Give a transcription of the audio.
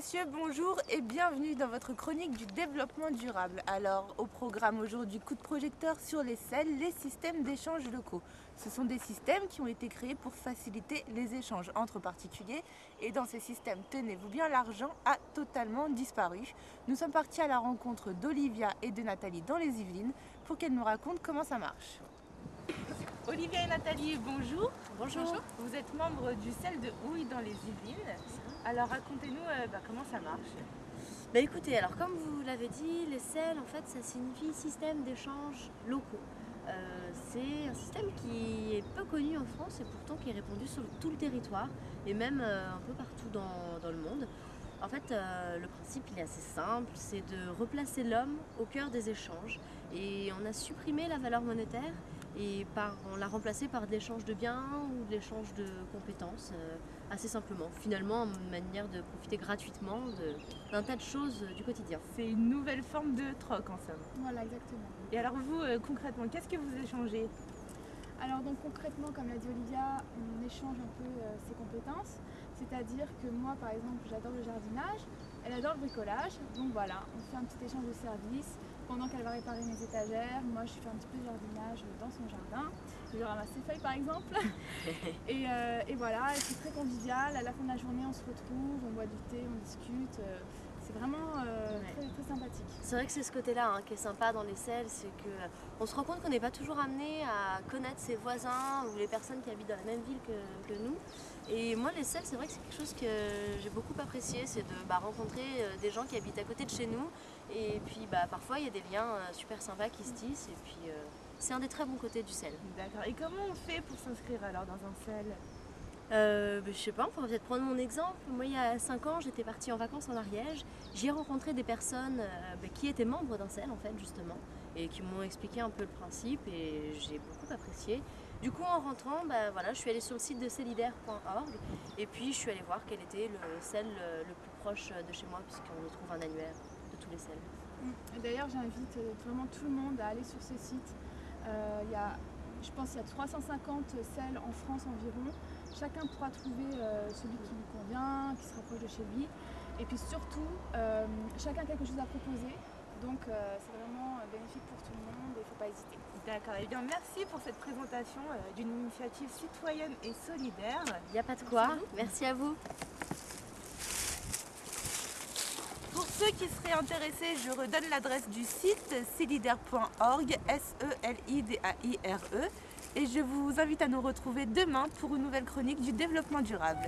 messieurs, bonjour et bienvenue dans votre chronique du développement durable. Alors, au programme aujourd'hui, coup de projecteur sur les SEL, les systèmes d'échange locaux. Ce sont des systèmes qui ont été créés pour faciliter les échanges entre particuliers et dans ces systèmes, tenez-vous bien, l'argent a totalement disparu. Nous sommes partis à la rencontre d'Olivia et de Nathalie dans les Yvelines pour qu'elles nous racontent comment ça marche. Olivia et Nathalie, bonjour. Bonjour. Vous êtes membres du SEL de Houille dans les Yvelines. Alors racontez-nous comment ça marche. Écoutez, alors comme vous l'avez dit, les SEL en fait ça signifie système d'échange locaux. C'est un système qui est peu connu en France et pourtant qui est répandu sur tout le territoire et même un peu partout dans le monde. En fait, le principe il est assez simple, c'est de replacer l'homme au cœur des échanges et on a supprimé la valeur monétaire et on l'a remplacé par de l'échange de biens ou de l'échange de compétences, assez simplement. Finalement, une manière de profiter gratuitement d'un tas de choses du quotidien. C'est une nouvelle forme de troc en somme. Voilà, exactement. Et alors vous, concrètement, qu'est-ce que vous échangez? Alors donc concrètement, comme l'a dit Olivia, on échange un peu ses compétences. C'est-à-dire que moi, par exemple, j'adore le jardinage, elle adore le bricolage. Donc voilà, on fait un petit échange de services. Pendant qu'elle va réparer mes étagères, moi je fais un petit peu de jardinage dans son jardin. Je ramasse ses feuilles par exemple. et voilà, c'est très convivial. À la fin de la journée, on se retrouve, on boit du thé, on discute. C'est vraiment très, très sympathique. C'est vrai que c'est ce côté-là qui est sympa dans les SEL, c'est qu'on se rend compte qu'on n'est pas toujours amené à connaître ses voisins ou les personnes qui habitent dans la même ville que nous. Et moi, les SEL, c'est vrai que c'est quelque chose que j'ai beaucoup apprécié, c'est de rencontrer des gens qui habitent à côté de chez nous. Et puis parfois, il y a des liens super sympas qui se tissent. Et puis, c'est un des très bons côtés du SEL. D'accord. Et comment on fait pour s'inscrire alors dans un SEL? Je sais pas, on pourrait peut-être prendre mon exemple. Moi, il y a 5 ans, j'étais partie en vacances en Ariège. J'y ai rencontré des personnes qui étaient membres d'un SEL, en fait, justement, et qui m'ont expliqué un peu le principe, et j'ai beaucoup apprécié. Du coup, en rentrant, je suis allée sur le site de celidaire.org, et puis je suis allée voir quel était le SEL le plus proche de chez moi, puisqu'on y trouve un annuaire de tous les SEL. D'ailleurs, j'invite vraiment tout le monde à aller sur ce site. Je pense qu'il y a 350 SEL en France environ. Chacun pourra trouver celui qui lui convient, qui se rapproche de chez lui. Et puis surtout, chacun a quelque chose à proposer. Donc c'est vraiment bénéfique pour tout le monde et il ne faut pas hésiter. D'accord. Et bien merci pour cette présentation d'une initiative citoyenne et solidaire. Il n'y a pas de quoi. Merci à vous. Pour ceux qui seraient intéressés, je redonne l'adresse du site celidaire.org, SELIDAIRE, et je vous invite à nous retrouver demain pour une nouvelle chronique du développement durable.